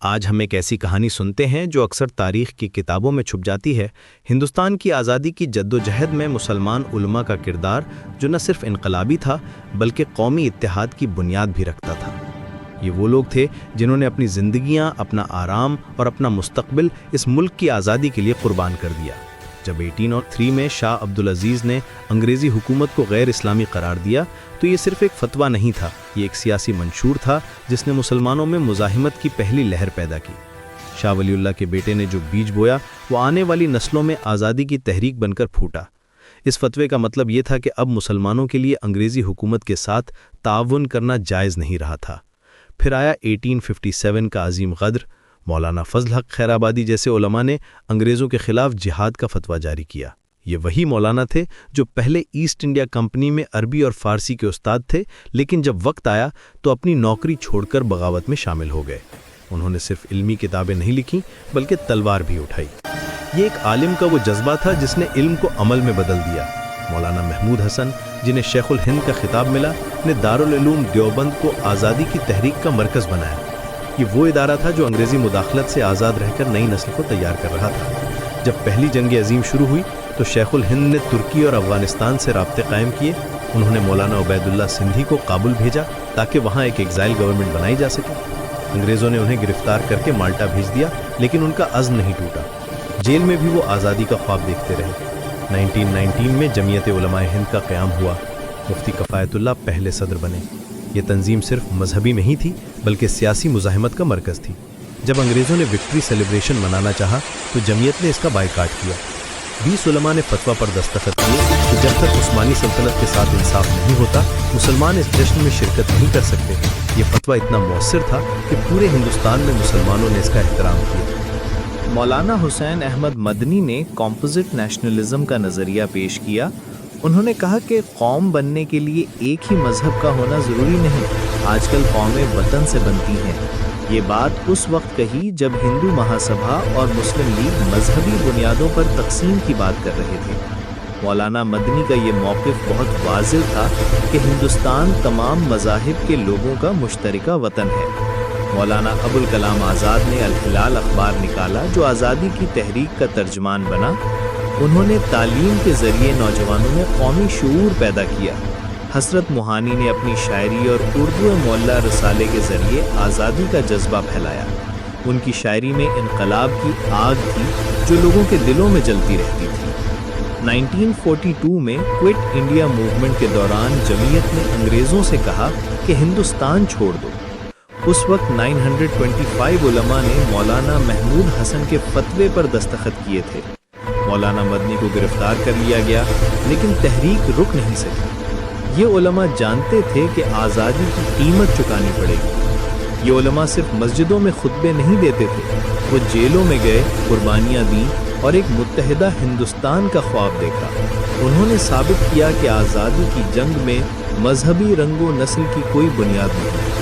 آج ہم ایک ایسی کہانی سنتے ہیں جو اکثر تاریخ کی کتابوں میں چھپ جاتی ہے، ہندوستان کی آزادی کی جدوجہد میں مسلمان علماء کا کردار، جو نہ صرف انقلابی تھا بلکہ قومی اتحاد کی بنیاد بھی رکھتا تھا۔ یہ وہ لوگ تھے جنہوں نے اپنی زندگیاں، اپنا آرام اور اپنا مستقبل اس ملک کی آزادی کے لیے قربان کر دیا۔ جب 1803 میں شاہ عبدالعزیز نے انگریزی حکومت کو غیر اسلامی قرار دیا تو یہ صرف ایک فتویٰ نہیں تھا، یہ ایک سیاسی منشور تھا جس نے مسلمانوں میں مزاحمت کی پہلی لہر پیدا کی۔ شاہ ولی اللہ کے بیٹے نے جو بیج بویا وہ آنے والی نسلوں میں آزادی کی تحریک بن کر پھوٹا۔ اس فتوے کا مطلب یہ تھا کہ اب مسلمانوں کے لیے انگریزی حکومت کے ساتھ تعاون کرنا جائز نہیں رہا تھا۔ پھر آیا 1857 کا عظیم غدر۔ مولانا فضل حق خیر آبادی جیسے علماء نے انگریزوں کے خلاف جہاد کا فتویٰ جاری کیا۔ یہ وہی مولانا تھے جو پہلے ایسٹ انڈیا کمپنی میں عربی اور فارسی کے استاد تھے، لیکن جب وقت آیا تو اپنی نوکری چھوڑ کر بغاوت میں شامل ہو گئے۔ انہوں نے صرف علمی کتابیں نہیں لکھیں بلکہ تلوار بھی اٹھائی۔ یہ ایک عالم کا وہ جذبہ تھا جس نے علم کو عمل میں بدل دیا۔ مولانا محمود حسن، جنہیں شیخ الہند کا خطاب ملا، نے دارالعلوم دیوبند کو آزادی کی تحریک کا مرکز بنایا۔ یہ وہ ادارہ تھا جو انگریزی مداخلت سے آزاد رہ کر نئی نسل کو تیار کر رہا تھا۔ جب پہلی جنگ عظیم شروع ہوئی تو شیخ الہند نے ترکی اور افغانستان سے رابطے قائم کیے۔ انہوں نے مولانا عبید اللہ سندھی کو کابل بھیجا تاکہ وہاں ایک ایگزائل گورنمنٹ بنائی جا سکے۔ انگریزوں نے انہیں گرفتار کر کے مالٹا بھیج دیا، لیکن ان کا عزم نہیں ٹوٹا۔ جیل میں بھی وہ آزادی کا خواب دیکھتے رہے۔ 1919 میں جمعیت علماء ہند کا قیام ہوا۔ مفتی کفایت اللہ پہلے صدر بنے۔ یہ تنظیم صرف مذہبی نہیں تھی بلکہ سیاسی مزاحمت کا مرکز تھی۔ جب انگریزوں نے وکٹری سیلیبریشن منانا چاہا تو جمعیت نے اس کا بائیکاٹ کیا۔ 20 علماء نے فتویٰ پر دستخط کیے کہ جب تک عثمانی سلطنت کے ساتھ انصاف نہیں ہوتا مسلمان اس جشن میں شرکت نہیں کر سکتے۔ یہ فتویٰ اتنا مؤثر تھا کہ پورے ہندوستان میں مسلمانوں نے اس کا احترام کیا۔ مولانا حسین احمد مدنی نے کمپوزٹ نیشنلزم کا نظریہ پیش کیا۔ انہوں نے کہا کہ قوم بننے کے لیے ایک ہی مذہب کا ہونا ضروری نہیں، آج کل قومیں وطن سے بنتی ہیں۔ یہ بات اس وقت کہی جب ہندو مہاسبھا اور مسلم لیگ مذہبی بنیادوں پر تقسیم کی بات کر رہے تھے۔ مولانا مدنی کا یہ موقف بہت واضح تھا کہ ہندوستان تمام مذاہب کے لوگوں کا مشترکہ وطن ہے۔ مولانا ابوالکلام آزاد نے الہلال اخبار نکالا جو آزادی کی تحریک کا ترجمان بنا۔ انہوں نے تعلیم کے ذریعے نوجوانوں میں قومی شعور پیدا کیا۔ حضرت موہانی نے اپنی شاعری اور اردو معلّہ رسالے کے ذریعے آزادی کا جذبہ پھیلایا۔ ان کی شاعری میں انقلاب کی آگ تھی جو لوگوں کے دلوں میں جلتی رہتی تھی۔ 1942 میں کوئٹ انڈیا موومنٹ کے دوران جمعیت نے انگریزوں سے کہا کہ ہندوستان چھوڑ دو۔ اس وقت 925 علماء نے مولانا محمود حسن کے فتوے پر دستخط کیے تھے۔ مولانا مدنی کو گرفتار کر لیا گیا لیکن تحریک رک نہیں سکی۔ یہ علماء جانتے تھے کہ آزادی کی قیمت چکانی پڑے گی۔ یہ علماء صرف مسجدوں میں خطبے نہیں دیتے تھے، وہ جیلوں میں گئے، قربانیاں دیں اور ایک متحدہ ہندوستان کا خواب دیکھا۔ انہوں نے ثابت کیا کہ آزادی کی جنگ میں مذہبی رنگ و نسل کی کوئی بنیاد نہیں۔